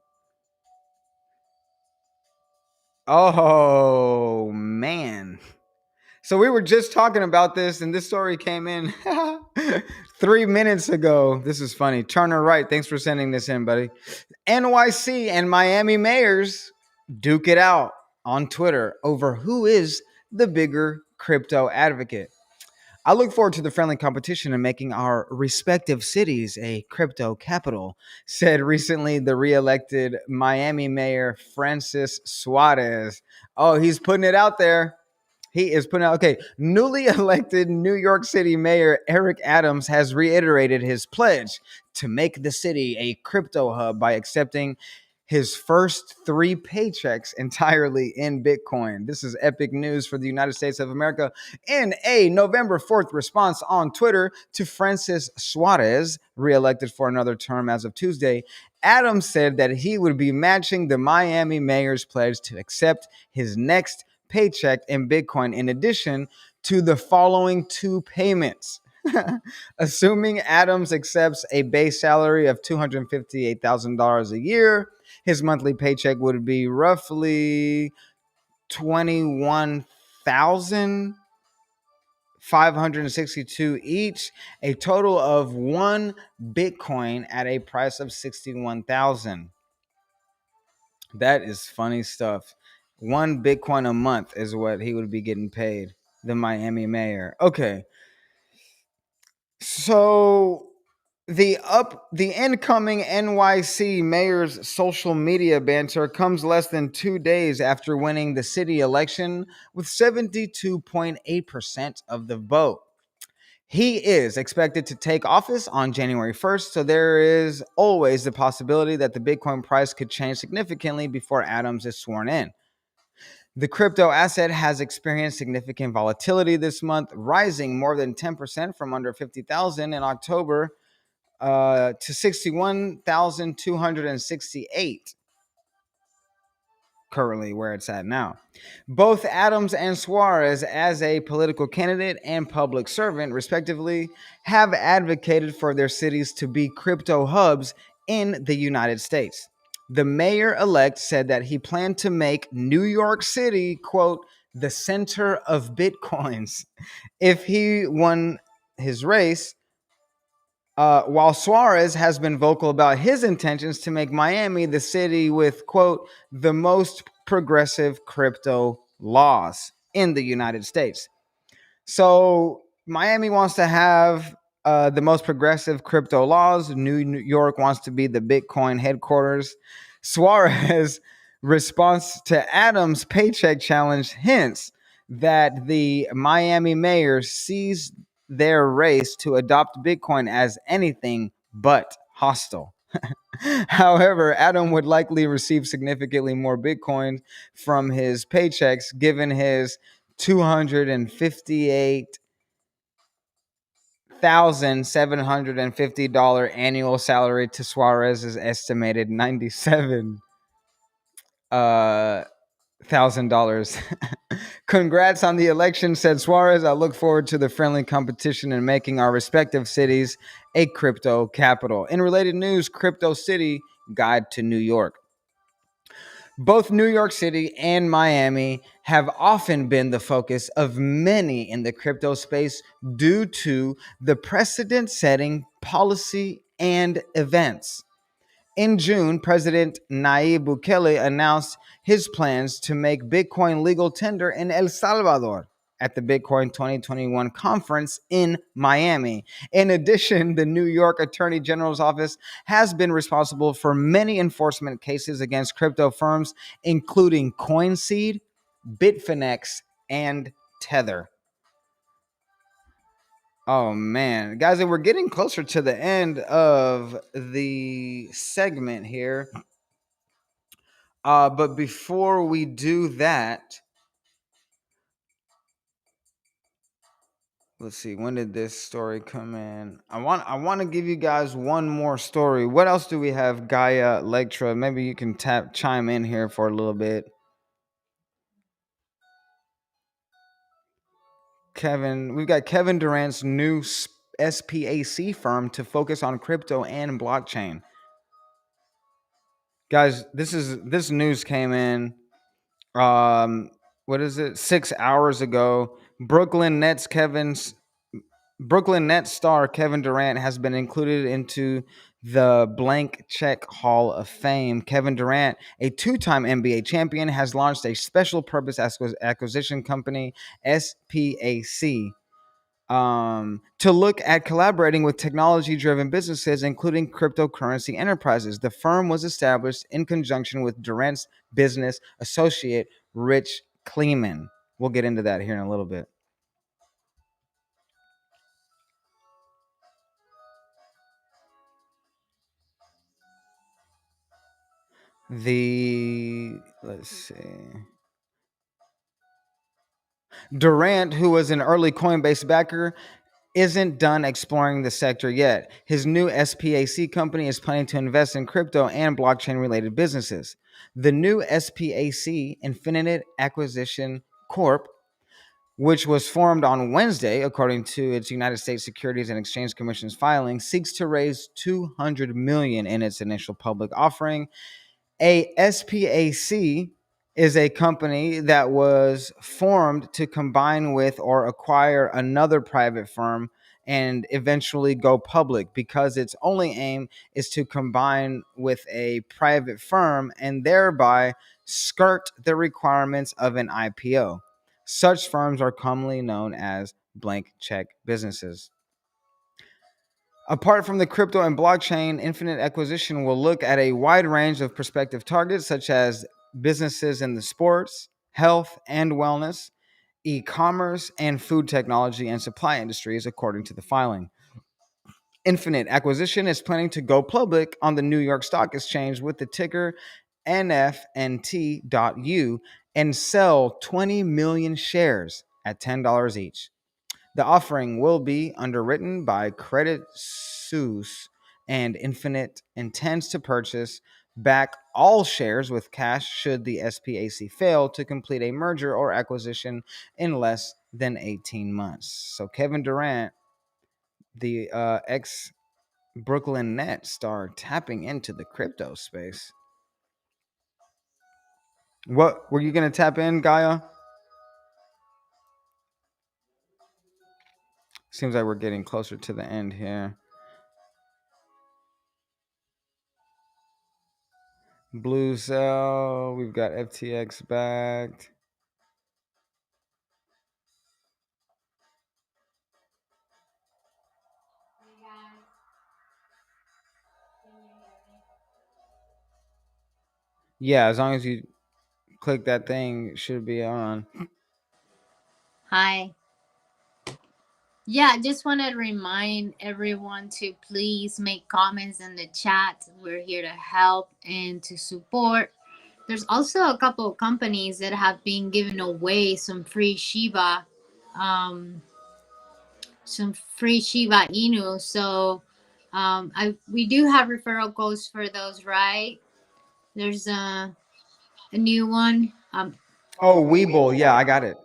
Oh man. So we were just talking about this, and this story came in 3 minutes ago. This is funny. Turner Wright, thanks for sending this in, buddy. NYC and Miami mayors duke it out on Twitter over who is the bigger crypto advocate. I look forward to the friendly competition in making our respective cities a crypto capital, said recently the re-elected Miami mayor Francis Suarez. Oh, he's putting it out there. He is putting out, okay, newly elected New York City Mayor Eric Adams has reiterated his pledge to make the city a crypto hub by accepting his first 3 paychecks entirely in Bitcoin. This is epic news for the United States of America. In a November 4th response on Twitter to Francis Suarez, reelected for another term as of Tuesday, Adams said that he would be matching the Miami mayor's pledge to accept his next paycheck in Bitcoin in addition to the following 2 payments. Assuming Adams accepts a base salary of $258,000 a year, his monthly paycheck would be roughly $21,562 each, a total of 1 Bitcoin at a price of $61,000. That is funny stuff. 1 Bitcoin a month is what he would be getting paid, the Miami mayor. Okay. So the incoming NYC mayor's social media banter comes less than 2 days after winning the city election with 72.8% of the vote. He is expected to take office on January 1st, so there is always the possibility that the Bitcoin price could change significantly before Adams is sworn in. The crypto asset has experienced significant volatility this month, rising more than 10% from under 50,000 in October to 61,268 currently where it's at now. Both Adams and Suarez, as a political candidate and public servant, respectively, have advocated for their cities to be crypto hubs in the United States. The mayor-elect said that he planned to make New York City, quote, the center of Bitcoins if he won his race, while Suarez has been vocal about his intentions to make Miami the city with, quote, the most progressive crypto laws in the United States. So Miami wants to have the most progressive crypto laws. New York wants to be the Bitcoin headquarters. Suarez response to Adams' paycheck challenge hints that the Miami mayor sees their race to adopt Bitcoin as anything but hostile. However, Adam would likely receive significantly more Bitcoin from his paychecks given his $258,750 annual salary to Suarez's estimated $97,000. Congrats on the election, said Suarez. I look forward to the friendly competition and making our respective cities a crypto capital. In related news, Crypto City Guide to New York. Both New York City and Miami have often been the focus of many in the crypto space due to the precedent setting policy and events. In June, President Nayib Bukele announced his plans to make Bitcoin legal tender in El Salvador at the Bitcoin 2021 conference in Miami. In addition, the New York Attorney General's office has been responsible for many enforcement cases against crypto firms, including CoinSeed, Bitfinex, and Tether. Oh man, guys, and we're getting closer to the end of the segment here. But before we do that, let's see. When did this story come in? I want to give you guys one more story. What else do we have, Gaia Electra? Maybe you can chime in here for a little bit. Kevin, we've got Kevin Durant's new SPAC firm to focus on crypto and blockchain. Guys, this news came in. What is it? 6 hours ago. Brooklyn Nets star Kevin Durant has been included into the Blank Check Hall of Fame. Kevin Durant, a two-time NBA champion, has launched a special purpose acquisition company, SPAC, to look at collaborating with technology-driven businesses, including cryptocurrency enterprises. The firm was established in conjunction with Durant's business associate, Rich Kleeman. We'll get into that here in a little bit. Let's see. Durant, who was an early Coinbase backer, isn't done exploring the sector yet. His new SPAC company is planning to invest in crypto and blockchain related businesses. The new SPAC, Infinite Acquisition Corp., which was formed on Wednesday, according to its United States Securities and Exchange Commission's filing, seeks to raise $200 million in its initial public offering. A SPAC is a company that was formed to combine with or acquire another private firm and eventually go public, because its only aim is to combine with a private firm and thereby skirt the requirements of an IPO. Such firms are commonly known as blank check businesses. Apart from the crypto and blockchain, Infinite Acquisition will look at a wide range of prospective targets, such as businesses in the sports, health and wellness, e-commerce, and food technology and supply industries, according to the filing. Infinite Acquisition is planning to go public on the New York Stock Exchange with the ticker NFNT.U and sell 20 million shares at $10 each. The offering will be underwritten by Credit Suisse, and Infinite intends to purchase back all shares with cash should the SPAC fail to complete a merger or acquisition in less than 18 months. So Kevin Durant, the ex Brooklyn Nets star, tapping into the crypto space. What were you going to tap in, Gaia? Seems like we're getting closer to the end here. Blue Cell, we've got FTX backed. Yeah, as long as you click that thing, it should be on. Hi. Yeah, I just want to remind everyone to please make comments in the chat. We're here to help and to support. There's also a couple of companies that have been giving away um, some free Shiba Inu. So, I we do have referral codes for those, right? There's a new one. Oh, Weeble. Yeah, I got it.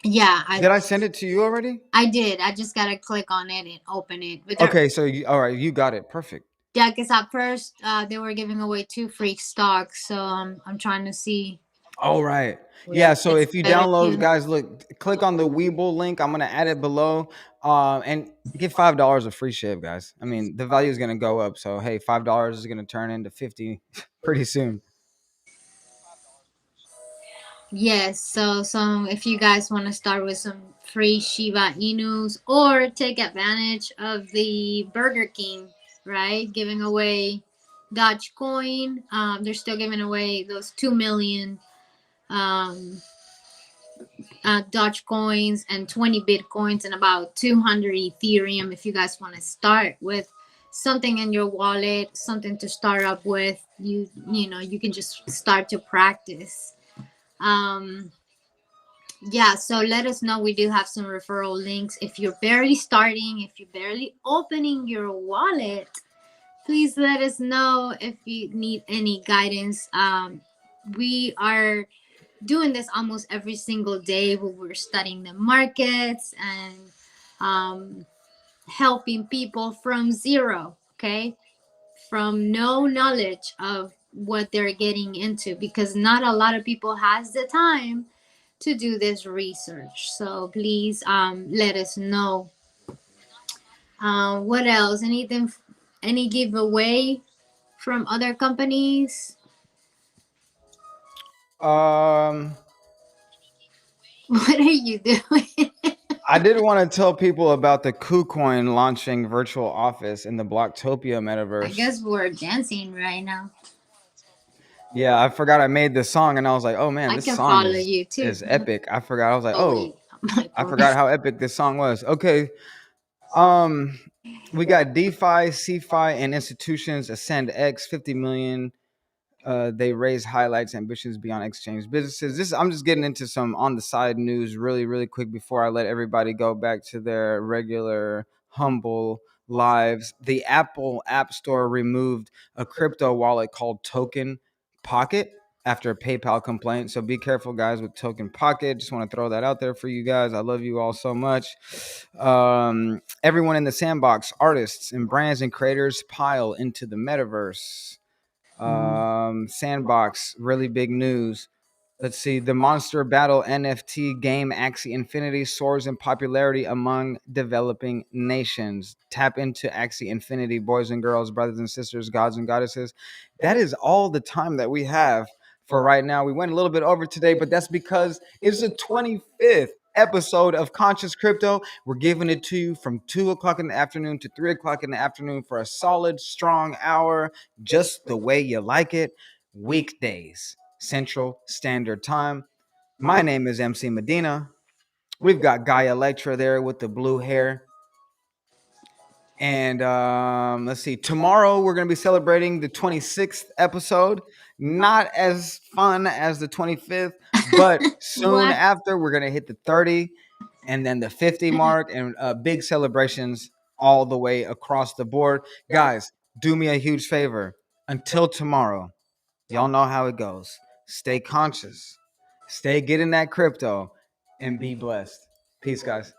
Yeah, Did I send it to you already? I did. I just gotta click on it and open it. But there, Okay, so all right, you got it. Perfect. yeah, because at first they were giving away two free stocks, so I'm trying to see All right. which Yeah, so fits if you better download, too. guys, look, click on the Weeble link. I'm gonna add it below. And get $5 of free ship, guys. I mean, the value is gonna go up. So hey, $5 is gonna turn into 50 pretty soon. Yes, so some if you guys want to start with some free Shiba Inus or take advantage of the Burger King, right? Giving away Dogecoin. They're still giving away those 2 million um, Dogecoins and 20 Bitcoins and about 200 Ethereum. If you guys want to start with something in your wallet, something to start up with, you can just start to practice. Um, yeah, so let us know. We do have some referral links. If you're barely starting, if you're barely opening your wallet, please let us know if you need any guidance. We are doing this almost every single day where we're studying the markets and um, helping people from zero, okay? From no knowledge of what they're getting into, because not a lot of people has the time to do this research. So please let us know. What else? Anything? Any giveaway from other companies? Um, What are you doing? I did want to tell people about the KuCoin launching virtual office in the Blocktopia I metaverse. guess we're dancing right now. Yeah, I forgot I made this song, and I was like, oh man, I this can song follow is you too. is epic. I forgot. I was like, Oh oh, wait, my I phone. forgot how epic this song was. Okay. Um, we got DeFi, CeFi, and institutions ascend X 50 million. They raise highlights ambitions beyond exchange businesses. This I'm just getting into some on the side news really, really quick before I let everybody go back to their regular humble lives. The Apple App Store removed a crypto wallet called Token Pocket after a PayPal complaint. So be careful, guys, with Token Pocket. Just want to throw that out there for you guys. I love you all so much. Everyone in the sandbox, artists and brands and creators pile into the metaverse. Sandbox, really big news. Let's see. The Monster Battle NFT game Axie Infinity soars in popularity among developing nations. Tap into Axie Infinity, boys and girls, brothers and sisters, gods and goddesses. That is all the time that we have for right now. We went a little bit over today, but that's because it's the 25th episode of Conscious Crypto. We're giving it to you from 2 o'clock in the afternoon to 3 o'clock in the afternoon for a solid, strong hour, just the way you like it. Weekdays, Central Standard Time. My name is MC Medina. We've got Guy Electra there with the blue hair. And let's see, tomorrow we're going to be celebrating the 26th episode. Not as fun as the 25th, but soon What? after we're going to hit the 30 and then the 50 mark and big celebrations all the way across the board. Guys, do me a huge favor. Until tomorrow, y'all know how it goes. Stay conscious, stay getting that crypto, and be blessed. Peace, guys.